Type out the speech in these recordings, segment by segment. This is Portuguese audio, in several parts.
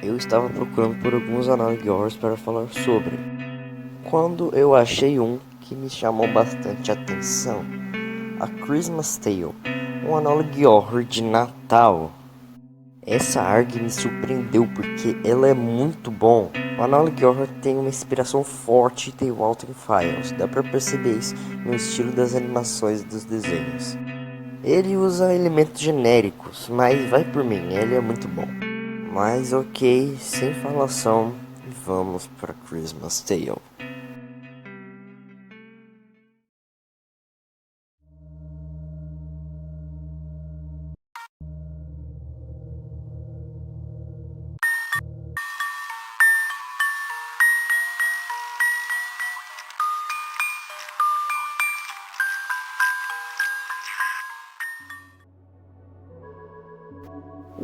eu estava procurando por alguns analog horrors para falar sobre. Quando eu achei um que me chamou bastante atenção, A Christmas Tale, um analog horror de Natal. Essa ARG me surpreendeu porque ela é muito bom. O analog horror tem uma inspiração forte em The Walking Files, dá pra perceber isso no estilo das animações e dos desenhos. Ele usa elementos genéricos, mas vai por mim, ele é muito bom. Mas ok, sem falação, vamos para Christmas Tale.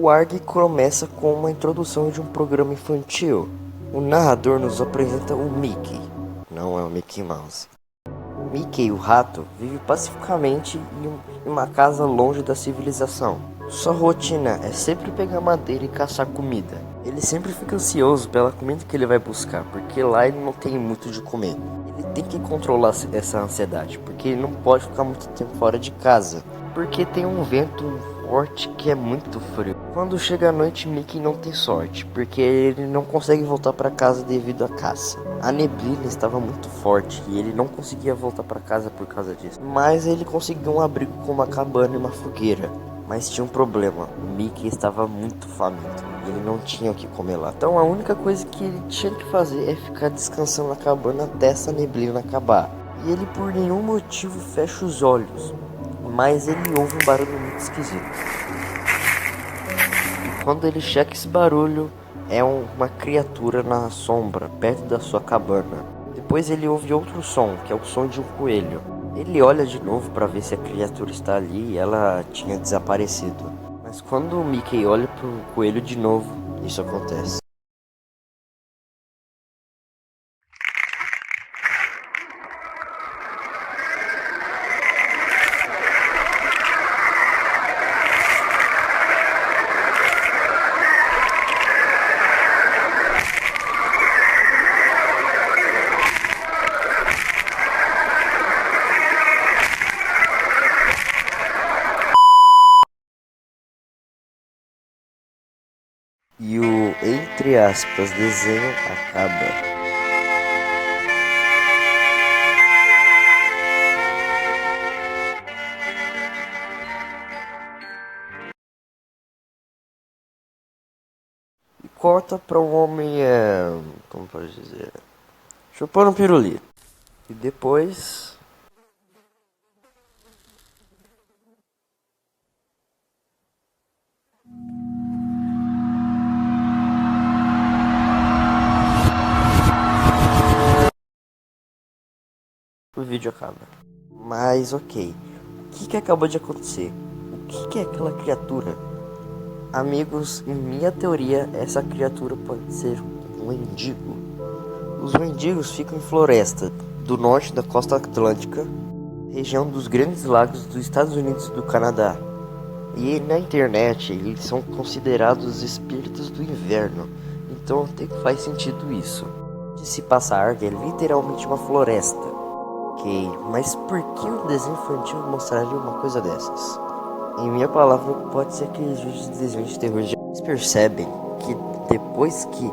O ARG começa com uma introdução de um programa infantil. O narrador nos apresenta o Mickey, não é o Mickey Mouse. O Mickey, o rato, vive pacificamente em uma casa longe da civilização. Sua rotina é sempre pegar madeira e caçar comida. Ele sempre fica ansioso pela comida que ele vai buscar, porque lá ele não tem muito de comer. Ele tem que controlar essa ansiedade, porque ele não pode ficar muito tempo fora de casa, porque tem um vento forte que é muito frio. Quando chega a noite, Mickey não tem sorte, porque ele não consegue voltar para casa devido à caça. A neblina estava muito forte e ele não conseguia voltar para casa por causa disso. Mas ele conseguiu um abrigo com uma cabana e uma fogueira. Mas tinha um problema, o Mickey estava muito faminto e ele não tinha o que comer lá. Então a única coisa que ele tinha que fazer é ficar descansando na cabana até essa neblina acabar. E ele por nenhum motivo fecha os olhos, mas ele ouve um barulho muito esquisito. E quando ele checa esse barulho, é uma criatura na sombra, perto da sua cabana. Depois ele ouve outro som, que é o som de um coelho. Ele olha de novo para ver se a criatura está ali e ela tinha desaparecido. Mas quando o Mickey olha pro coelho de novo, isso acontece. E o, entre aspas, desenho acaba. E corta para um homem, como pode dizer, chupando um pirulito. E depois, o vídeo acaba. Mas ok, o que acabou de acontecer? O que é aquela criatura? Amigos, em minha teoria, essa criatura pode ser um mendigo. Os mendigos ficam em floresta do norte da costa atlântica, região dos Grandes Lagos dos Estados Unidos e do Canadá. E na internet eles são considerados espíritos do inverno, então até que faz sentido isso. De se passar Ark é literalmente uma floresta. Ok, mas por que um desenho infantil mostraria uma coisa dessas? Em minha palavra, pode ser aqueles vídeos de desenho de terror. Vocês percebem que depois que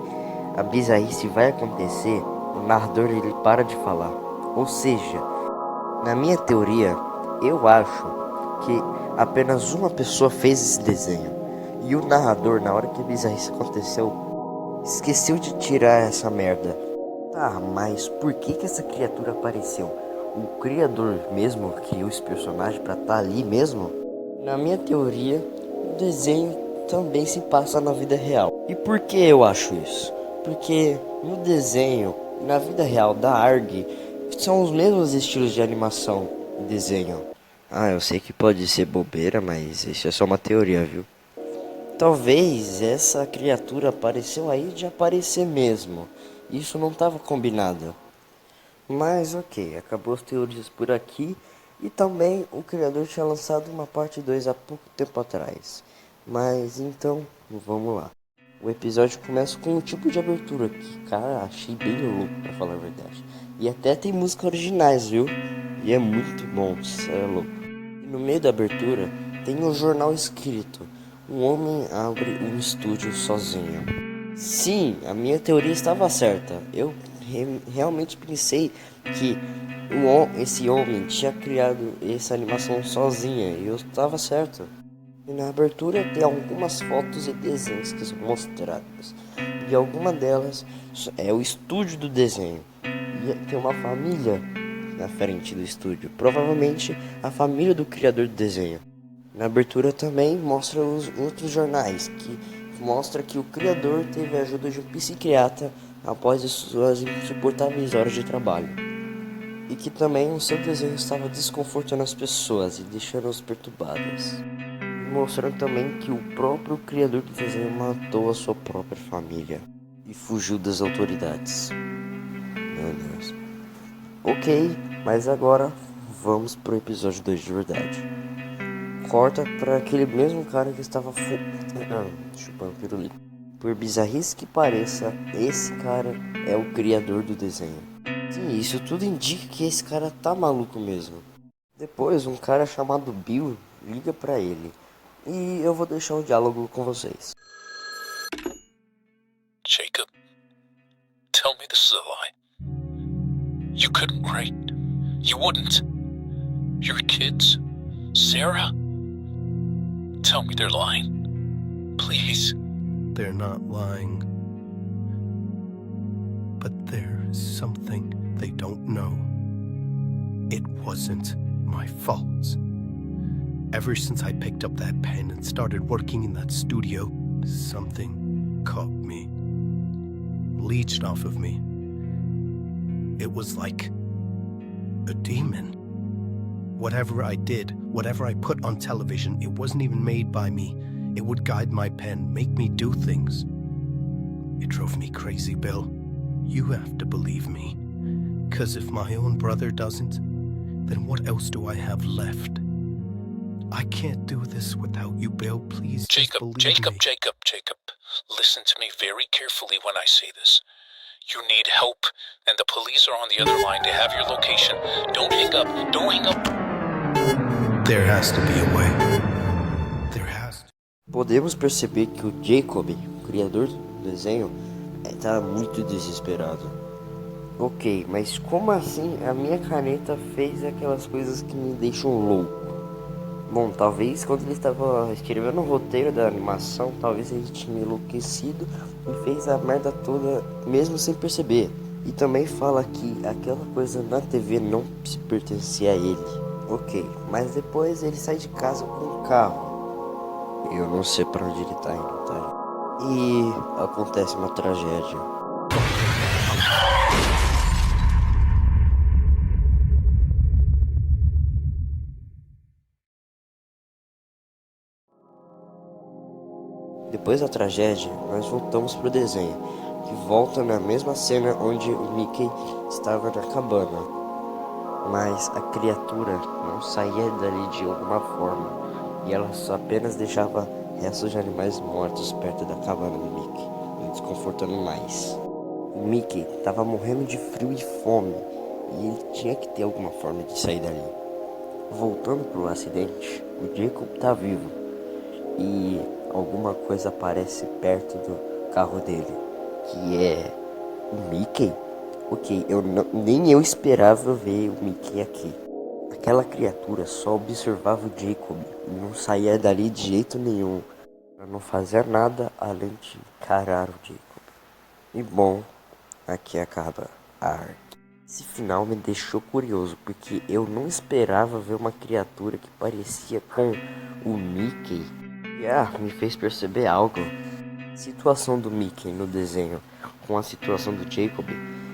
a bizarrice vai acontecer, o narrador ele para de falar. Ou seja, na minha teoria, eu acho que apenas uma pessoa fez esse desenho. E o narrador, na hora que a bizarrice aconteceu, esqueceu de tirar essa merda. Tá, mas por que essa criatura apareceu? O criador mesmo criou esse personagem pra estar ali mesmo? Na minha teoria, o desenho também se passa na vida real. E por que eu acho isso? Porque no desenho, na vida real da ARG, são os mesmos estilos de animação e desenho. Ah, eu sei que pode ser bobeira, mas isso é só uma teoria, viu? Talvez essa criatura apareceu aí de aparecer mesmo. Isso não estava combinado. Mas ok, acabou as teorias por aqui. E também o criador tinha lançado uma parte 2 há pouco tempo atrás. Mas então, vamos lá. O episódio começa com um tipo de abertura que, cara, achei bem louco, pra falar a verdade. E até tem músicas originais, viu? E é muito bom, cê é louco. E no meio da abertura tem um jornal escrito: um homem abre um estúdio sozinho. Sim, a minha teoria estava certa. Eu realmente pensei que esse homem tinha criado essa animação sozinha e eu estava certo. E na abertura tem algumas fotos e desenhos que são mostrados. E alguma delas é o estúdio do desenho. E tem uma família na frente do estúdio. Provavelmente a família do criador do desenho. Na abertura também mostra os outros jornais, que mostra que o criador teve a ajuda de um psiquiatra após as suas insuportáveis horas de trabalho. E que também o seu desenho estava desconfortando as pessoas e deixando-as perturbadas. Mostrando também que o próprio criador do desenho matou a sua própria família e fugiu das autoridades. Meu Deus. Ok, mas agora vamos pro episódio 2 de verdade. Corta para aquele mesmo cara que estava chupando pirulito. Por bizarrice que pareça, esse cara é o criador do desenho. Sim, isso tudo indica que esse cara tá maluco mesmo. Depois, um cara chamado Bill liga para ele. E eu vou deixar o diálogo com vocês. Jacob, tell me this is a lie. You couldn't write. You wouldn't. Your kids, Sarah? Tell me they're lying. Please. They're not lying. But there's something they don't know. It wasn't my fault. Ever since I picked up that pen and started working in that studio, something caught me, leached off of me. It was like a demon. Whatever I did, whatever I put on television, it wasn't even made by me. It would guide my pen, make me do things. It drove me crazy, Bill. You have to believe me. 'Cause if my own brother doesn't, then what else do I have left? I can't do this without you, Bill. Please just believe me. Jacob. Listen to me very carefully when I say this. You need help, and the police are on the other line. They have your location. Don't hang up. Don't hang up. There has to be a way. There has to. Podemos perceber que o Jacob, o criador do desenho, está muito desesperado. Ok, mas como assim a minha caneta fez aquelas coisas que me deixam louco? Bom, talvez quando ele estava escrevendo o roteiro da animação, talvez ele tinha enlouquecido e fez a merda toda mesmo sem perceber. E também fala que aquela coisa na TV não se pertencia a ele. Ok, mas depois ele sai de casa com um carro. Eu não sei para onde ele tá indo, tá? E acontece uma tragédia. Depois da tragédia, nós voltamos pro desenho, que volta na mesma cena onde o Mickey estava na cabana. Mas a criatura não saía dali de alguma forma, e ela só apenas deixava restos de animais mortos perto da cabana do Mickey, me desconfortando mais. O Mickey estava morrendo de frio e fome, e ele tinha que ter alguma forma de sair dali. Voltando pro acidente, o Jacob tá vivo, e alguma coisa aparece perto do carro dele, que é o Mickey. Ok, nem eu esperava ver o Mickey aqui. Aquela criatura só observava o Jacob e não saía dali de jeito nenhum, para não fazer nada além de encarar o Jacob. E bom, aqui acaba a arte. Esse final me deixou curioso, porque eu não esperava ver uma criatura que parecia com o Mickey. E me fez perceber algo. A situação do Mickey no desenho com a situação do Jacob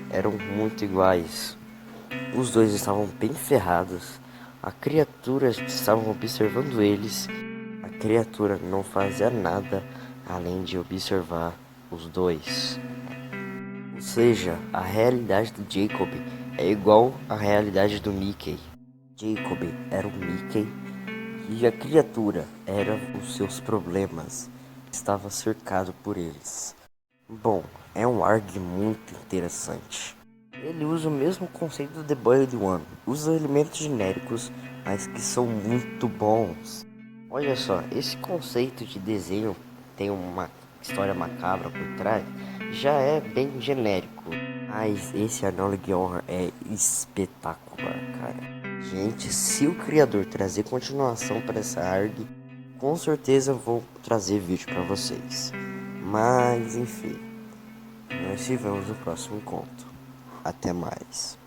eram muito iguais. Os dois estavam bem ferrados. A criatura estava observando eles. A criatura não fazia nada além de observar os dois. Ou seja, a realidade do Jacob é igual à realidade do Mickey. Jacob era o Mickey e a criatura era os seus problemas. estava cercado por eles. Bom, é um ARG muito interessante. Ele usa o mesmo conceito do The Boiled One. Usa elementos genéricos, mas que são muito bons. Olha só, esse conceito de desenho tem uma história macabra por trás, já é bem genérico. Mas esse Arnold Gilhor é espetacular, cara. Gente, se o criador trazer continuação para essa ARG, com certeza eu vou trazer vídeo para vocês. Mas enfim, nós se vemos no próximo conto. Até mais.